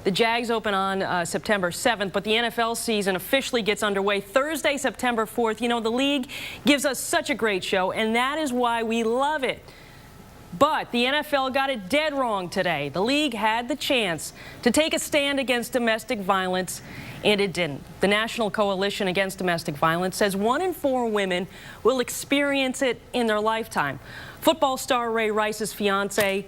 The Jags open on September 7th, but the NFL season officially gets underway Thursday, September 4th. You know, the league gives us such a great show, and that is why we love it. But the NFL got it dead wrong today. The league had the chance to take a stand against domestic violence, and it didn't. The National Coalition Against Domestic Violence says 1 in 4 women will experience it in their lifetime. Football star Ray Rice's fiance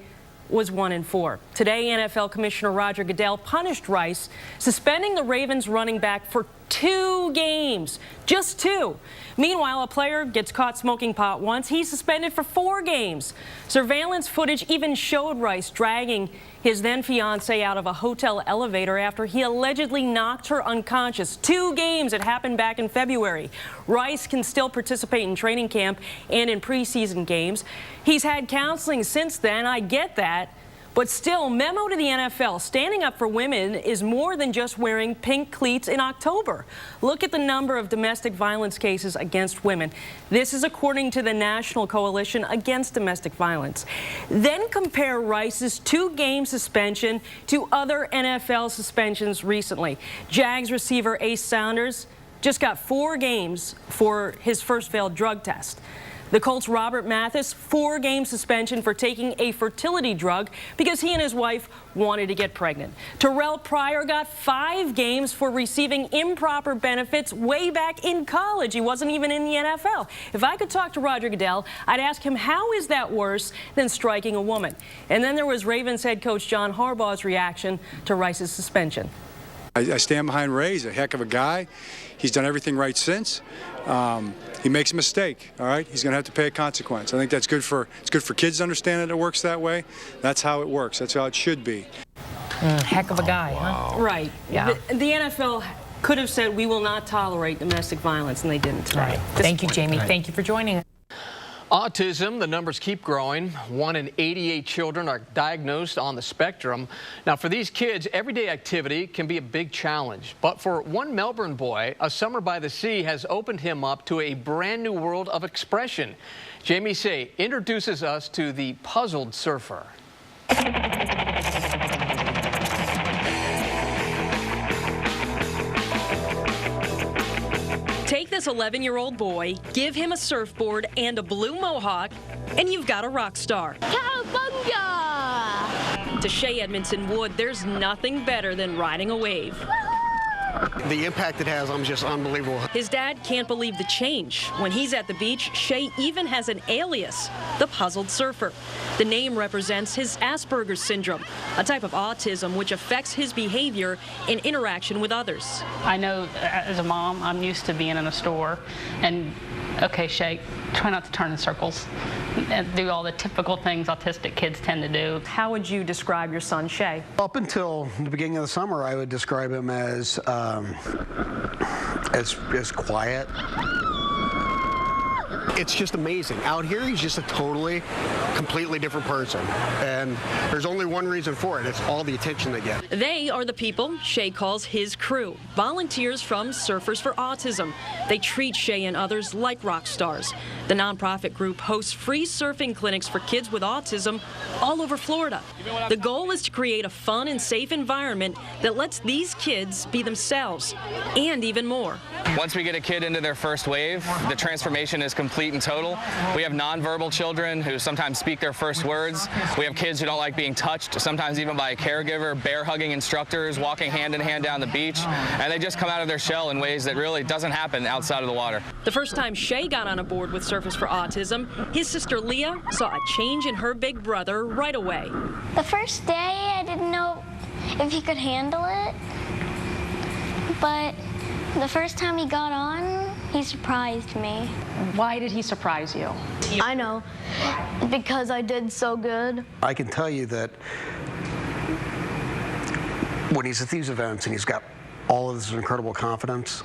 was 1 in 4. Today, NFL Commissioner Roger Goodell punished Rice, suspending the Ravens running back for 2 games, just 2. Meanwhile, a player gets caught smoking pot once. He's suspended for 4 games. Surveillance footage even showed Rice dragging his then fiancée out of a hotel elevator after he allegedly knocked her unconscious. 2 games. It happened back in February. Rice can still participate in training camp and in preseason games. He's had counseling since then. I get that. But still, memo to the NFL, standing up for women is more than just wearing pink cleats in October. Look at the number of domestic violence cases against women. This is according to the National Coalition Against Domestic Violence. Then compare Rice's 2-game suspension to other NFL suspensions recently. Jags receiver Ace Saunders just got 4 games for his first failed drug test. The Colts' Robert Mathis, 4-game suspension for taking a fertility drug because he and his wife wanted to get pregnant. Terrell Pryor got 5 games for receiving improper benefits way back in college. He wasn't even in the NFL. If I could talk to Roger Goodell, I'd ask him, how is that worse than striking a woman? And then there was Ravens head coach John Harbaugh's reaction to Rice's suspension. I stand behind Ray. He's a heck of a guy. He's done everything right since. He makes a mistake, all right? He's going to have to pay a consequence. I think that's good for kids to understand that it works that way. That's how it works. That's how it should be. Heck of a guy, huh? Right. Yeah. The NFL could have said we will not tolerate domestic violence, and they didn't today. Right. Thank you, Jamie. Right. Thank you for joining us. Autism, the numbers keep growing. 1 in 88 children are diagnosed on the spectrum. Now, for these kids, everyday activity can be a big challenge. But for one Melbourne boy, a summer by the sea has opened him up to a brand new world of expression. Jamie Say introduces us to the puzzled surfer. Take this 11-year-old boy, give him a surfboard and a blue mohawk, and you've got a rock star. Cowabunga! To Shea Edmondson Wood, there's nothing better than riding a wave. The impact it has, just unbelievable. His dad can't believe the change. When he's at the beach, Shea even has an alias, the Puzzled Surfer. The name represents his Asperger's syndrome, a type of autism which affects his behavior and interaction with others. I know as a mom, I'm used to being in a store and, okay, Shea, try not to turn in circles and do all the typical things autistic kids tend to do. How would you describe your son, Shea? Up until the beginning of the summer, I would describe him as quiet. It's just amazing. Out here, he's just a completely different person. And there's only one reason for it. It's all the attention they get. They are the people Shea calls his crew, volunteers from Surfers for Autism. They treat Shea and others like rock stars. The nonprofit group hosts free surfing clinics for kids with autism all over Florida. The goal is to create a fun and safe environment that lets these kids be themselves and even more. Once we get a kid into their first wave, the transformation is complete and total. We have nonverbal children who sometimes speak their first words. We have kids who don't like being touched, sometimes even by a caregiver, bear-hugging instructors, walking hand in hand down the beach, and they just come out of their shell in ways that really doesn't happen outside of the water. The first time Shea got on a board with Surfers for Autism, his sister Leah saw a change in her big brother right away. The first day, I didn't know if he could handle it, but the first time he got on, he surprised me. Why did he surprise you? I know, because I did so good. I can tell you that when he's at these events and he's got all of this incredible confidence,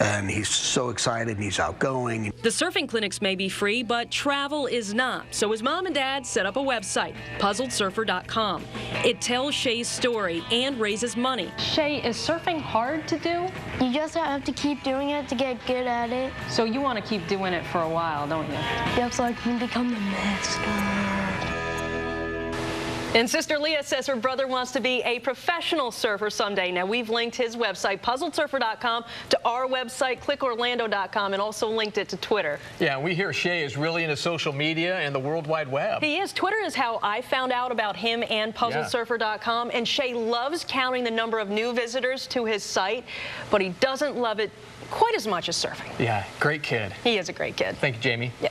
and he's so excited and he's outgoing. The surfing clinics may be free, but travel is not. So his mom and dad set up a website, puzzledsurfer.com. It tells Shea's story and raises money. Shea, is surfing hard to do? You just have to keep doing it to get good at it. So you want to keep doing it for a while, don't you? Just so I can become the master. And Sister Leah says her brother wants to be a professional surfer someday. Now, we've linked his website, puzzledsurfer.com, to our website, clickorlando.com, and also linked it to Twitter. Yeah, we hear Shay is really into social media and the World Wide Web. He is. Twitter is how I found out about him and puzzlesurfer.com. And Shay loves counting the number of new visitors to his site, but he doesn't love it quite as much as surfing. Yeah, great kid. He is a great kid. Thank you, Jamie. Yeah.